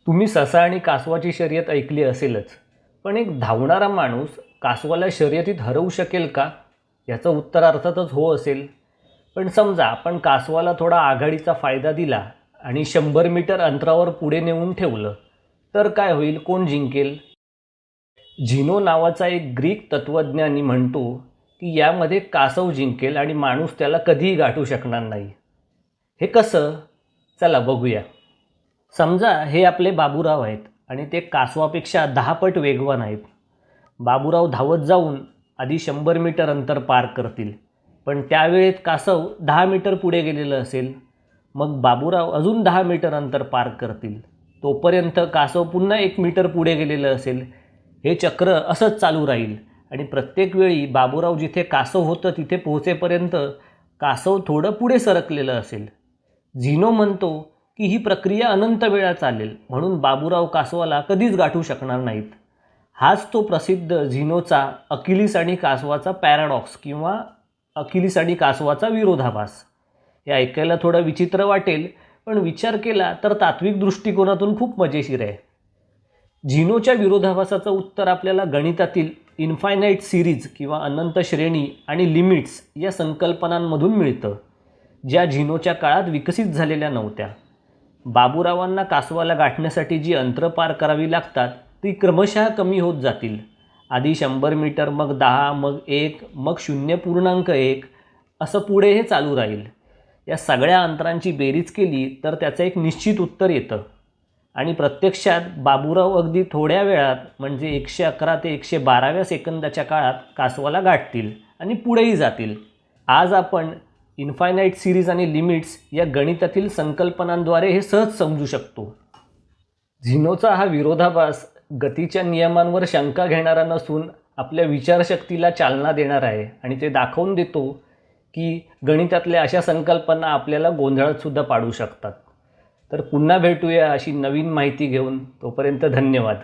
तुम्ही ससा आणि कासवाची शर्यत ऐकली असेलच, पण एक धावणारा माणूस कासवाला शर्यतीत हरवू शकेल का? याचं उत्तर अर्थातच हो असेल. पण समजा आपण कासवाला थोडा आघाडीचा फायदा दिला आणि 100 मीटर अंतरावर पुढे नेऊन ठेवलं, तर काय होईल? कोण जिंकेल? झिनो नावाचा एक ग्रीक तत्त्वज्ञानी म्हणतो की यामध्ये कासव जिंकेल आणि माणूस त्याला कधीही गाठू शकणार नाही. हे कसं? चला बघूया. समजा हे आपले बाबूराव आहेत आणि ते कासवापेक्षा 10 पट वेगवान आहेत. बाबूराव धावत जाऊन आधी 100 मीटर अंतर पार करतील, पण त्यावेळेत कासव 10 मीटर पुढे गेलेलं असेल. मग बाबूराव अजून 10 मीटर अंतर पार करतील, तोपर्यंत कासव पुन्हा 1 मीटर पुढे गेलेलं असेल. हे चक्र असंच चालू राहील आणि प्रत्येक वेळी बाबूराव जिथे कासव होतं तिथे पोहोचेपर्यंत कासव थोडं पुढे सरकलेलं असेल. झिनो म्हणतो की ही प्रक्रिया अनंत वेळा चालेल, म्हणून बाबूराव कासवाला कधीच गाठू शकणार नाहीत. हाच तो प्रसिद्ध झिनोचा अकिलीस आणि कासवाचा पॅराडॉक्स किंवा अकिलीस आणि कासवाचा विरोधाभास. हे ऐकायला थोडं विचित्र वाटेल, पण विचार केला तर तात्विक दृष्टिकोनातून खूप मजेशीर आहे. झिनोच्या विरोधाभासाचं उत्तर आपल्याला गणितातील इन्फायनाईट सिरीज किंवा अनंत श्रेणी आणि लिमिट्स या संकल्पनांमधून मिळतं, ज्या झिनोच्या काळात विकसित झालेल्या नव्हत्या. बाबूरावांना कासवाला गाठण्यासाठी जी अंतरं पार करावी लागतात ती क्रमशः कमी होत जातील. आधी 100 मीटर, मग 10, मग 1, मग 0.1 असं पुढे हे चालू राहील. या सगळ्या अंतरांची बेरीज केली तर त्याचं एक निश्चित उत्तर येतं आणि प्रत्यक्षात बाबूराव अगदी थोड्या वेळात म्हणजे 111 ते 112व्या सेकंदाच्या काळात कासवाला गाठतील आणि पुढेही जातील. आज आपण इन्फायनाईट सिरीज आणि लिमिट्स या गणितातील संकल्पनांद्वारे हे सहज समजू शकतो. झिनोचा हा विरोधाभास गतीच्या नियमांवर शंका घेणारा नसून आपल्या विचारशक्तीला चालना देणार आहे आणि ते दाखवून देतो की गणितातल्या अशा संकल्पना आपल्याला गोंधळातसुद्धा पाडू शकतात. तर पुन्हा भेटूया अशी नवीन माहिती घेऊन. तोपर्यंत धन्यवाद.